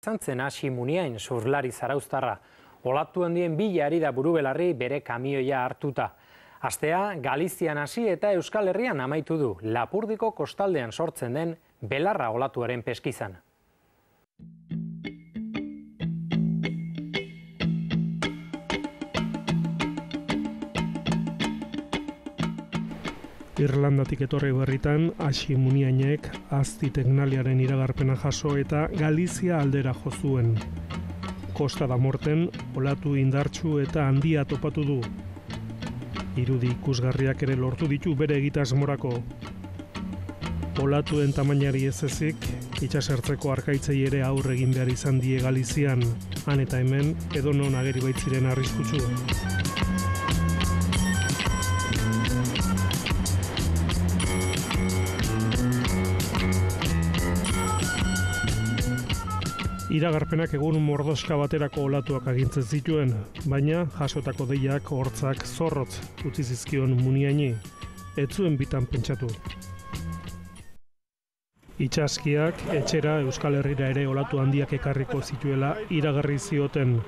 Zantzen hasi Muniain surflari zarauztarra. Olatu handien bila ari da burubelarri bere kamioia hartuta. Astea Galizian hasi eta Euskal Herrian amaitu du Lapurdiko kostaldean sortzen den belarra olatuaren peskizan. Irlandatik etorri berritan, hasi Muniainek azti teknaliaren iragarpena jaso eta Galizia aldera jo zuen. Kosta da Morten olatu indartsu eta handia topatu du. Irudi ikusgarriak ere lortu ditu bere egitasmorako. Olatuen tamainari ez ezik, itsasertzeko arkaitzei ere aurre egin behar izan die Galizian, han eta hemen edonon ageri baitziren arriskutsu. Iragarpenak egun mordoska baterako olatuak agintzen zituen, baina jasotako deiak hortzak zorrotz utzi zizkion Muniaini, ez zuen bitan pentsatu. Itsaskiak etxera Euskal Herrira ere olatu handiak ekarriko zituela iragarri zioten.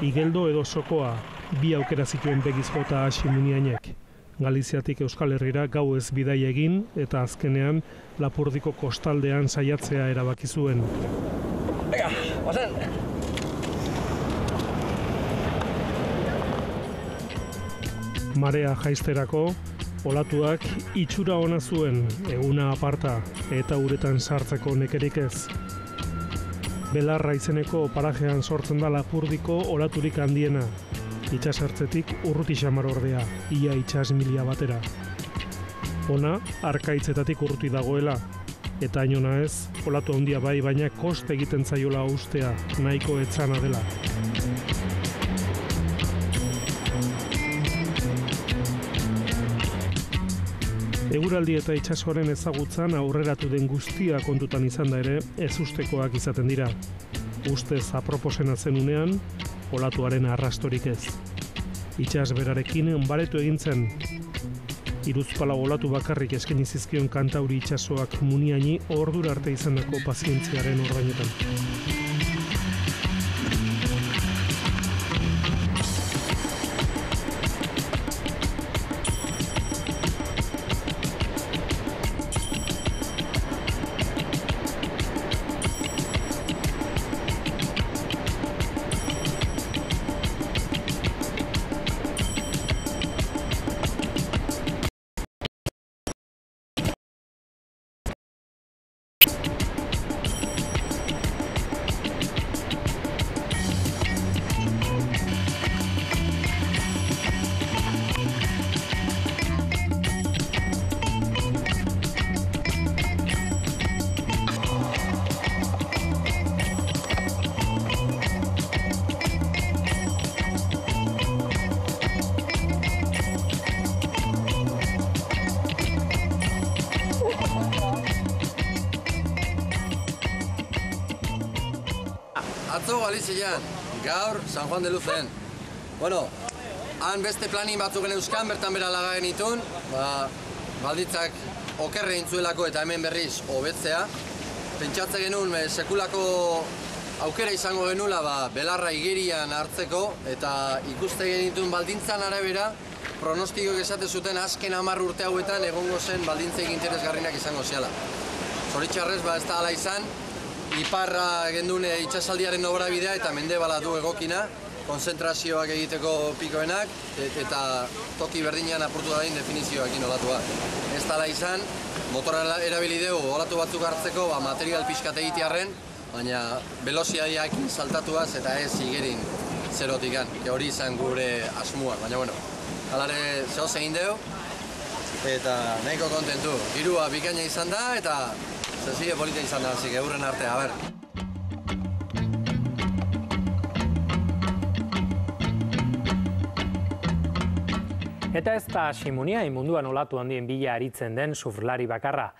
Igeldo edo sokoa, bi aukera zituen begiz jota hasi Muniainek. Galiziatik Euskal Herrira gau ez bidai egin eta azkenean Lapurdiko kostaldean saiatzea erabaki zuen. Venga, pasen! Marea jaizterako, olatuak itxura ona zuen, eguna aparta eta uretan sartzeko nekerik ez. Belarra izeneko parajean sortzen da Lapurdiko olaturik handiena. Itsasertzetik urruti xamar ordea, ia itsas milia batera. Ona, arkaitzetatik urruti dagoela. Eta inona ez, olatu handia bai, baina koste egiten zaiola ustea, nahiko etzana dela. Eguraldi eta itsasoaren ezagutzan aurreratu den guztia kontutan izan da ere, ezustekoak izaten dira. Ustez aproposena zen unean, olatuaren arrastorik ez. Itsas berarekin baretu egin zen. Hiruzpalau olatu bakarrik eskaini zizkion Kantauri itsasoak Muniaini ordura arte izandako pazientziaren ordainetan. Atzo Galizian, gaur San Juan de Luzen. Bueno, han beste planin batzuk geneuzkan, bertan bera laga genitun, balditzak okerre intzuelako eta hemen berriz hobetzea. Pentsatze genuen sekulako aukera izango genula belarra igerian hartzeko eta ikuste genitun baldintzan arabera, pronostikoek esate zuten azken 10 urte hauetan egongo zen baldintzeik interesgarrinak izango ziala. Zoritxarrez, ez da hala izan, iparra gendune itsasaldiaren norabidea eta mendebala du egokina, konzentrazioak egiteko pikoenak eta toki berdinean apurtu dadin definizioekin olatua. Ez dala izan, motora erabili dugu olatu batzuk hartzeko material pixkat egitearren, baina veloziadiak saltatuaz eta ez igerin zerotikan, hori izan gure asmua, baina bueno, halare zehoz egin dugu eta nahiko kontentu. Girua bikaina izan da eta zezide polita izan da, zik eurren artea, a ber. Eta ez da hasi Muniain munduan olatu handien bila aritzen den surflari bakarra.